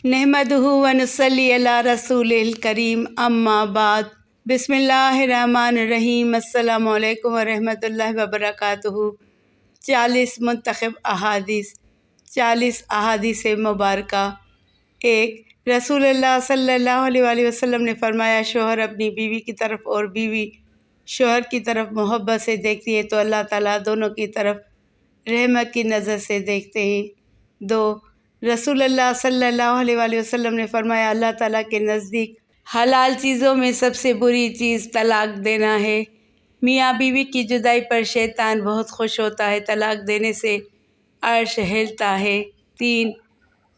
نحمدہ ونصلی علی رسولہ کریم اما بعد بسم اللہ الرحمن الرحیم السلام علیکم ورحمۃ اللہ وبرکاتہ۔ 40 منتخب احادیث 40 احادیث مبارکہ۔ 1، رسول اللہ صلی اللہ علیہ وآلہ وسلم نے فرمایا، شوہر اپنی بیوی کی طرف اور بیوی شوہر کی طرف محبت سے دیکھتی ہے تو اللہ تعالیٰ دونوں کی طرف رحمت کی نظر سے دیکھتے ہیں۔ 2، رسول اللہ صلی اللہ علیہ وآلہ وسلم نے فرمایا، اللہ تعالیٰ کے نزدیک حلال چیزوں میں سب سے بری چیز طلاق دینا ہے۔ میاں بیوی کی جدائی پر شیطان بہت خوش ہوتا ہے، طلاق دینے سے عرش ہلتا ہے۔ 3،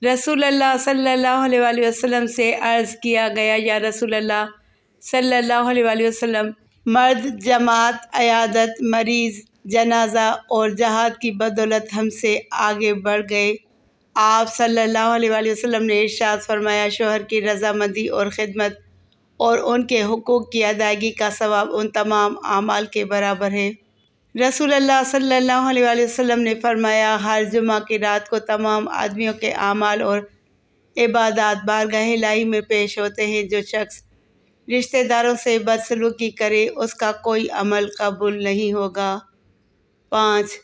رسول اللہ صلی اللہ علیہ وآلہ وسلم سے عرض کیا گیا، یا رسول اللہ صلی اللہ علیہ وآلہ وسلم، مرد جماعت، عیادت، مریض، جنازہ اور جہاد کی بدولت ہم سے آگے بڑھ گئے۔ آپ صلی اللہ علیہ وآلہ وسلم نے ارشاد فرمایا، شوہر کی رضامندی اور خدمت اور ان کے حقوق کی ادائیگی کا ثواب ان تمام اعمال کے برابر ہے۔ رسول اللہ صلی اللہ علیہ وآلہ وسلم نے فرمایا، ہر جمعہ کی رات کو تمام آدمیوں کے اعمال اور عبادات بارگاہ الہی میں پیش ہوتے ہیں۔ جو شخص رشتہ داروں سے بدسلوکی کرے اس کا کوئی عمل قبول نہیں ہوگا۔ 5،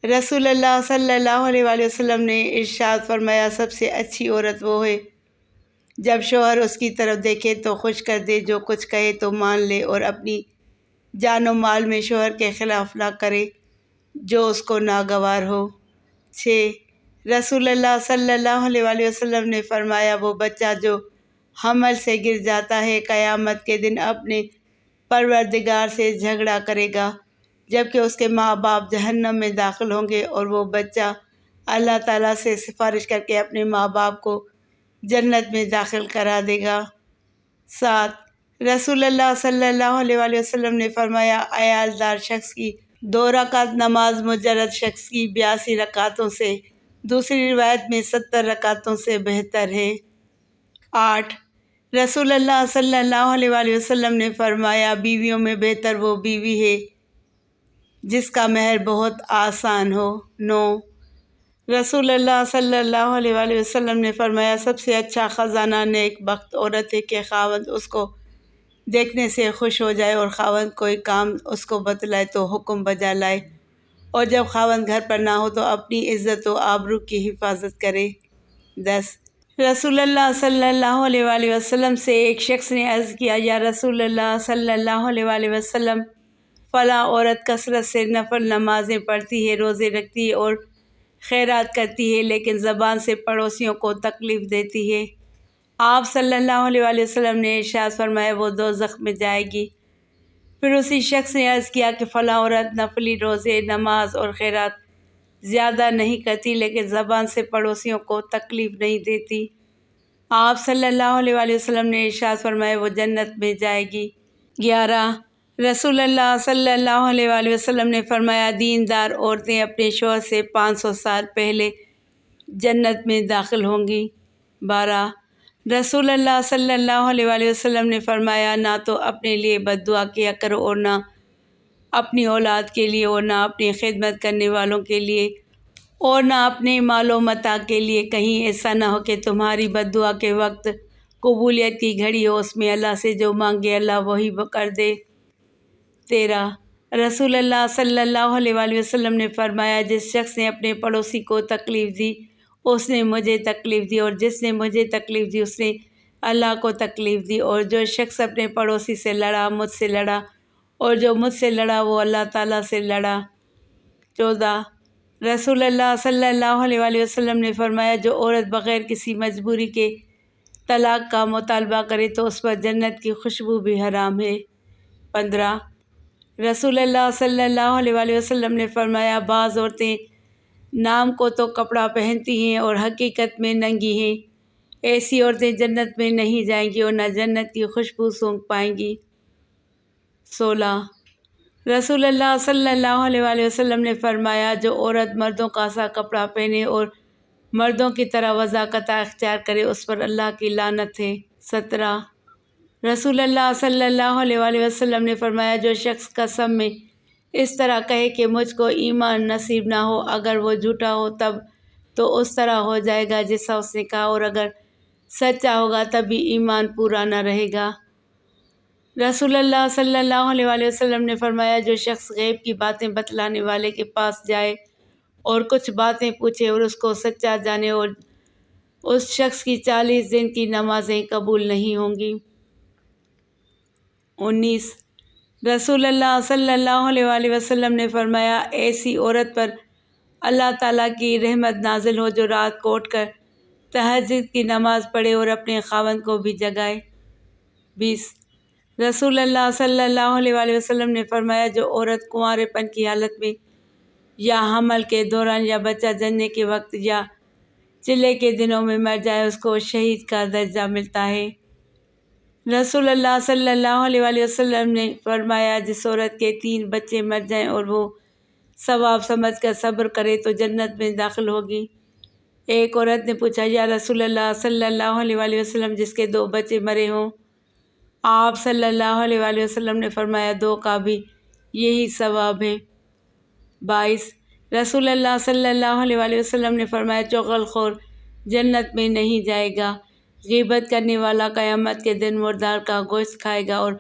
رسول اللہ صلی اللہ علیہ وآلہ وسلم نے ارشاد فرمایا، سب سے اچھی عورت وہ ہے جب شوہر اس کی طرف دیکھے تو خوش کر دے، جو کچھ کہے تو مان لے، اور اپنی جان و مال میں شوہر کے خلاف نہ کرے جو اس کو ناگوار ہو۔ 6، رسول اللہ صلی اللہ علیہ وآلہ وسلم نے فرمایا، وہ بچہ جو حمل سے گر جاتا ہے قیامت کے دن اپنے پروردگار سے جھگڑا کرے گا، جبکہ اس کے ماں باپ جہنم میں داخل ہوں گے، اور وہ بچہ اللہ تعالیٰ سے سفارش کر کے اپنے ماں باپ کو جنت میں داخل کرا دے گا۔ 7، رسول اللہ صلی اللہ علیہ وآلہ وسلم نے فرمایا، عیال دار شخص کی 2 رکعت نماز مجرد شخص کی 82 رکعتوں سے، دوسری روایت میں 70 رکعتوں سے بہتر ہے۔ 8، رسول اللہ صلی اللہ علیہ وآلہ وسلم نے فرمایا، بیویوں میں بہتر وہ بیوی ہے جس کا مہر بہت آسان ہو۔ 9، رسول اللہ صلی اللہ علیہ وآلہ وسلم نے فرمایا، سب سے اچھا خزانہ نیک بخت عورت ہے کہ خاوند اس کو دیکھنے سے خوش ہو جائے، اور خاوند کوئی کام اس کو بتلائے تو حکم بجا لائے، اور جب خاوند گھر پر نہ ہو تو اپنی عزت و آبرو کی حفاظت کرے۔ 10، رسول اللہ صلی اللہ علیہ وآلہ وسلم سے ایک شخص نے عرض کیا، یا رسول اللہ صلی اللہ علیہ وآلہ وسلم، فلاں عورت کثرت سے نفل نمازیں پڑھتی ہے، روزے رکھتی ہے اور خیرات کرتی ہے، لیکن زبان سے پڑوسیوں کو تکلیف دیتی ہے۔ آپ صلی اللہ علیہ وآلہ وسلم نے ارشاد فرمایا، وہ دوزخ میں جائے گی۔ پھر اسی شخص نے عرض کیا کہ فلاں عورت نفلی روزے، نماز اور خیرات زیادہ نہیں کرتی، لیکن زبان سے پڑوسیوں کو تکلیف نہیں دیتی۔ آپ صلی اللہ علیہ وآلہ وسلم نے ارشاد فرمایا، وہ جنت میں جائے گی۔ 11، رسول اللہ صلی اللہ علیہ وآلہ وسلم نے فرمایا، دیندار عورتیں اپنے شوہر سے 500 سال پہلے جنت میں داخل ہوں گی۔ 12، رسول اللہ صلی اللہ علیہ وآلہ وسلم نے فرمایا، نہ تو اپنے لیے بد دعا کیا کرو، اور نہ اپنی اولاد کے لیے، اور نہ اپنی خدمت کرنے والوں کے لیے، اور نہ اپنے مال و متاع کے لیے۔ کہیں ایسا نہ ہو کہ تمہاری بد دعا کے وقت قبولیت کی گھڑی ہو، اس میں اللہ سے جو مانگے اللہ وہی کر دے۔ 13، رسول اللہ صلی اللہ علیہ وآلہ وسلم نے فرمایا، جس شخص نے اپنے پڑوسی کو تکلیف دی اس نے مجھے تکلیف دی، اور جس نے مجھے تکلیف دی اس نے اللہ کو تکلیف دی، اور جو شخص اپنے پڑوسی سے لڑا مجھ سے لڑا، اور جو مجھ سے لڑا وہ اللہ تعالیٰ سے لڑا۔ 14، رسول اللہ صلی اللہ علیہ وآلہ وسلم نے فرمایا، جو عورت بغیر کسی مجبوری کے طلاق کا مطالبہ کرے تو اس پر جنت کی خوشبو بھی حرام ہے۔ 15، رسول اللہ صلی اللہ علیہ وآلہ وسلم نے فرمایا، بعض عورتیں نام کو تو کپڑا پہنتی ہیں اور حقیقت میں ننگی ہیں، ایسی عورتیں جنت میں نہیں جائیں گی اور نہ جنت کی خوشبو سونگھ پائیں گی۔ 16، رسول اللہ صلی اللہ علیہ وآلہ وسلم نے فرمایا، جو عورت مردوں کا سا کپڑا پہنے اور مردوں کی طرح وضاحت اختیار کرے اس پر اللہ کی لعنت ہے۔ 17، رسول اللہ صلی اللہ علیہ وآلہ وسلم نے فرمایا، جو شخص قسم میں اس طرح کہے کہ مجھ کو ایمان نصیب نہ ہو، اگر وہ جھوٹا ہو تب تو اس طرح ہو جائے گا جیسا اس نے کہا، اور اگر سچا ہوگا تبھی ایمان پورا نہ رہے گا۔ رسول اللہ صلی اللہ علیہ وآلہ وسلم نے فرمایا، جو شخص غیب کی باتیں بتلانے والے کے پاس جائے اور کچھ باتیں پوچھے اور اس کو سچا جانے، اور اس شخص کی 40 دن کی نمازیں قبول نہیں ہوں گی۔ 19 رسول اللہ صلی اللہ علیہ وآلہ وسلم نے فرمایا، ایسی عورت پر اللہ تعالیٰ کی رحمت نازل ہو جو رات کو اٹھ کر تہجد کی نماز پڑھے اور اپنے خاوند کو بھی جگائے۔ 20 رسول اللہ صلی اللہ علیہ وآلہ وسلم نے فرمایا، جو عورت کنوارے پن کی حالت میں یا حمل کے دوران یا بچہ جننے کے وقت یا چلے کے دنوں میں مر جائے، اس کو شہید کا درجہ ملتا ہے۔ رسول اللہ صلی اللہ علیہ وآلہ وسلم نے فرمایا، جس عورت کے 3 بچے مر جائیں اور وہ ثواب سمجھ کر صبر کرے تو جنت میں داخل ہوگی۔ ایک عورت نے پوچھا، یا رسول اللہ صلی اللہ علیہ وآلہ وسلم، جس کے 2 بچے مرے ہوں؟ آپ صلی اللہ علیہ وآلہ وسلم نے فرمایا، 2 کا بھی یہی ثواب ہے۔ 22 رسول اللہ صلی اللہ علیہ وآلہ وسلم نے فرمایا، چغل خور جنت میں نہیں جائے گا۔ غیبت کرنے والا قیامت کے دن مردار کا گوشت کھائے گا، اور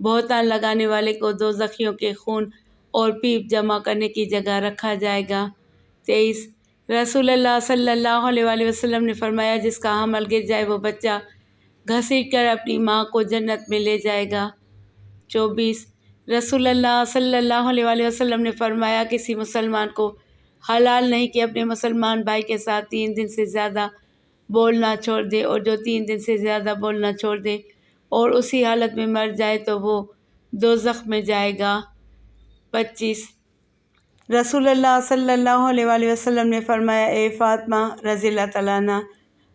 بہتان لگانے والے کو دوزخیوں کے خون اور پیپ جمع کرنے کی جگہ رکھا جائے گا۔ 23 رسول اللہ صلی اللہ علیہ وآلہ وسلم نے فرمایا، جس کا حمل گر جائے وہ بچہ گھسیٹ کر اپنی ماں کو جنت میں لے جائے گا۔ 24 رسول اللہ صلی اللہ علیہ وآلہ وسلم نے فرمایا، کسی مسلمان کو حلال نہیں کہ اپنے مسلمان بھائی کے ساتھ 3 دن سے زیادہ بولنا چھوڑ دے، اور جو 3 دن سے زیادہ بولنا چھوڑ دے اور اسی حالت میں مر جائے تو وہ دوزخ میں جائے گا۔ 25 رسول اللہ صلی اللہ علیہ وآلہ وسلم نے فرمایا، اے فاطمہ رضی اللہ تعالیٰ عنہ،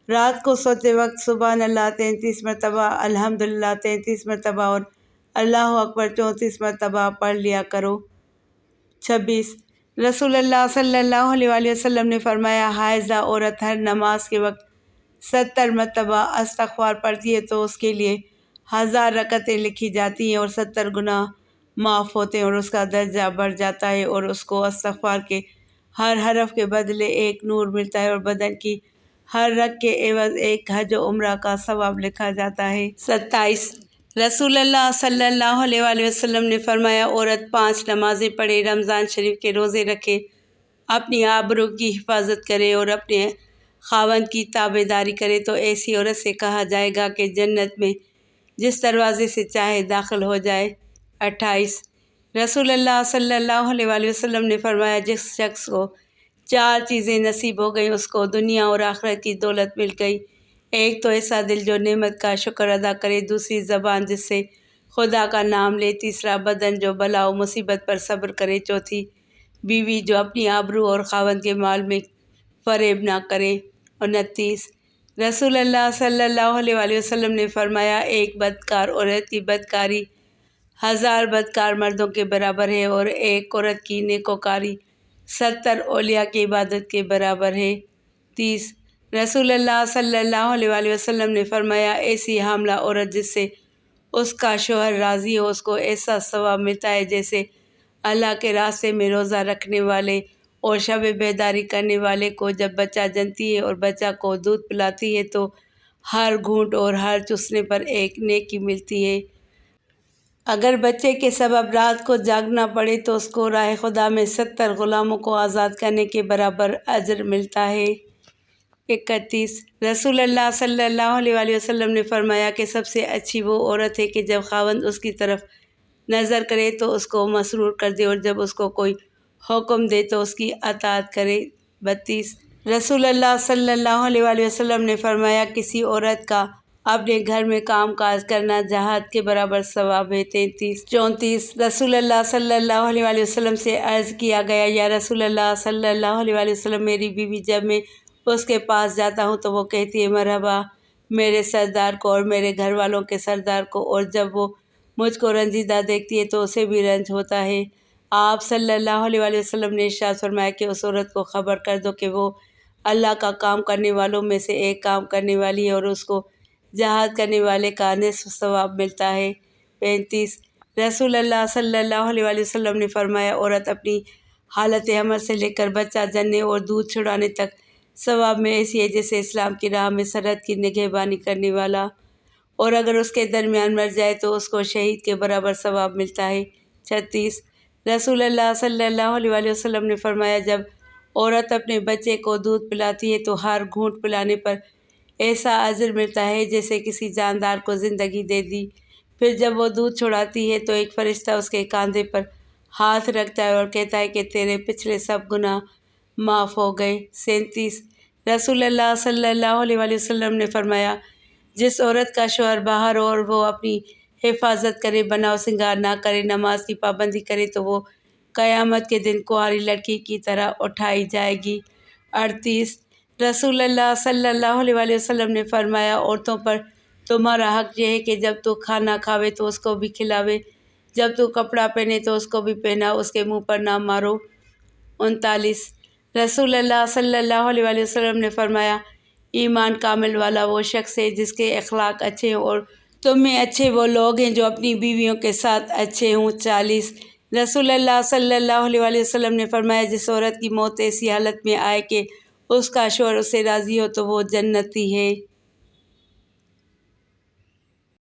رات کو سوتے وقت سبحان اللہ 33 مرتبہ، الحمدللہ 33 مرتبہ اور اللہ اکبر 34 مرتبہ پڑھ لیا کرو۔ 26 رسول اللہ صلی اللہ علیہ وآلہ وسلم نے فرمایا، حائضہ عورت ہر نماز کے وقت 70 مرتبہ استغفار پڑھتی ہے تو اس کے لیے 1000 رکعتیں لکھی جاتی ہیں اور 70 گناہ معاف ہوتے ہیں، اور اس کا درجہ بڑھ جاتا ہے، اور اس کو استغفار کے ہر حرف کے بدلے 1 نور ملتا ہے، اور بدن کی ہر رگ کے عوض 1 حج و عمرہ کا ثواب لکھا جاتا ہے۔ 27 رسول اللہ صلی اللہ علیہ وآلہ وسلم نے فرمایا، عورت 5 نمازیں پڑھے، رمضان شریف کے روزے رکھے، اپنی آبرو کی حفاظت کرے اور اپنے خاوند کی تابع داری کرے تو ایسی عورت سے کہا جائے گا کہ جنت میں جس دروازے سے چاہے داخل ہو جائے۔ 28 رسول اللہ صلی اللہ علیہ وآلہ وسلم نے فرمایا، جس شخص کو 4 چیزیں نصیب ہو گئیں اس کو دنیا اور آخرت کی دولت مل گئی۔ ایک تو ایسا دل جو نعمت کا شکر ادا کرے، دوسری زبان جس سے خدا کا نام لے، تیسرا بدن جو بلا و مصیبت پر صبر کرے، چوتھی بیوی جو اپنی آبرو اور خاوند کے مال میں فریب نہ کرے۔ 29 رسول اللہ صلی اللہ علیہ وآلہ وسلم نے فرمایا، ایک بدکار عورت کی بدکاری 1000 بدکار مردوں کے برابر ہے، اور ایک عورت کی نیکوکاری 70 اولیاء کی عبادت کے برابر ہے۔ 30 رسول اللہ صلی اللہ علیہ وآلہ وسلم نے فرمایا، ایسی حاملہ عورت جس سے اس کا شوہر راضی ہو، اس کو ایسا ثواب ملتا ہے جیسے اللہ کے راستے میں روزہ رکھنے والے اور شب بیداری کرنے والے کو جب بچہ جنتی ہے اور بچہ کو دودھ پلاتی ہے تو ہر گھونٹ اور ہر چوسنے پر 1 نیکی ملتی ہے۔ اگر بچے کے سبب رات کو جاگنا پڑے تو اس کو راہ خدا میں 70 غلاموں کو آزاد کرنے کے برابر اجر ملتا ہے۔ 31 رسول اللہ صلی اللہ علیہ وآلہ وسلم نے فرمایا کہ سب سے اچھی وہ عورت ہے کہ جب خاوند اس کی طرف نظر کرے تو اس کو مسرور کر دے، اور جب اس کو کوئی حکم دے تو اس کی اطاعت کرے۔ 32 رسول اللہ صلی اللہ علیہ وآلہ وسلم نے فرمایا، کسی عورت کا اپنے گھر میں کام کاج کرنا جہاد کے برابر ثواب ہے۔ 34 رسول اللہ صلی اللہ علیہ وآلہ وسلم سے عرض کیا گیا، یا رسول اللہ صلی اللہ علیہ وآلہ وسلم، میری بیوی جب میں اس کے پاس جاتا ہوں تو وہ کہتی ہے مرحبا میرے سردار کو اور میرے گھر والوں کے سردار کو، اور جب وہ مجھ کو رنجیدہ دیکھتی ہے تو اسے بھی رنج ہوتا ہے۔ آپ صلی اللہ علیہ وآلہ وسلم نے ارشاد فرمایا کہ اس عورت کو خبر کر دو کہ وہ اللہ کا کام کرنے والوں میں سے ایک کام کرنے والی ہے، اور اس کو جہاد کرنے والے کا نصف ثواب ملتا ہے۔ 35 رسول اللہ صلی اللہ علیہ وآلہ وسلم نے فرمایا، عورت اپنی حالت حمل سے لے کر بچہ جننے اور دودھ چھڑانے تک ثواب میں ایسی ہے جیسے اسلام کی راہ میں سرحد کی نگہبانی کرنے والا، اور اگر اس کے درمیان مر جائے تو اس کو شہید کے برابر ثواب ملتا ہے۔ 36 رسول اللہ صلی اللہ علیہ وآلہ وسلم نے فرمایا، جب عورت اپنے بچے کو دودھ پلاتی ہے تو ہر گھونٹ پلانے پر ایسا اجر ملتا ہے جیسے کسی جاندار کو زندگی دے دی۔ پھر جب وہ دودھ چھڑاتی ہے تو ایک فرشتہ اس کے کاندھے پر ہاتھ رکھتا ہے اور کہتا ہے کہ تیرے پچھلے سب گناہ معاف ہو گئے۔ 37 رسول اللہ صلی اللہ علیہ وآلہ وسلم نے فرمایا، جس عورت کا شوہر باہر ہو اور وہ اپنی حفاظت کرے، بناؤ سنگار نہ کرے، نماز کی پابندی کرے تو وہ قیامت کے دن کنواری لڑکی کی طرح اٹھائی جائے گی۔ 38 رسول اللہ صلی اللہ علیہ وآلہ وسلم نے فرمایا، عورتوں پر تمہارا حق یہ ہے کہ جب تو کھانا کھاوے تو اس کو بھی کھلاوے، جب تو کپڑا پہنے تو اس کو بھی پہنا، اس کے منہ پر نہ مارو۔ 39 رسول اللہ صلی اللہ علیہ وآلہ وسلم نے فرمایا، ایمان کامل والا وہ شخص ہے جس کے اخلاق اچھے ہوں، اور تم میں اچھے وہ لوگ ہیں جو اپنی بیویوں کے ساتھ اچھے ہوں۔ 40 رسول اللہ صلی اللہ علیہ وآلہ وسلم نے فرمایا، جس عورت کی موت ایسی حالت میں آئے کہ اس کا شوہر اس سے راضی ہو تو وہ جنتی ہے۔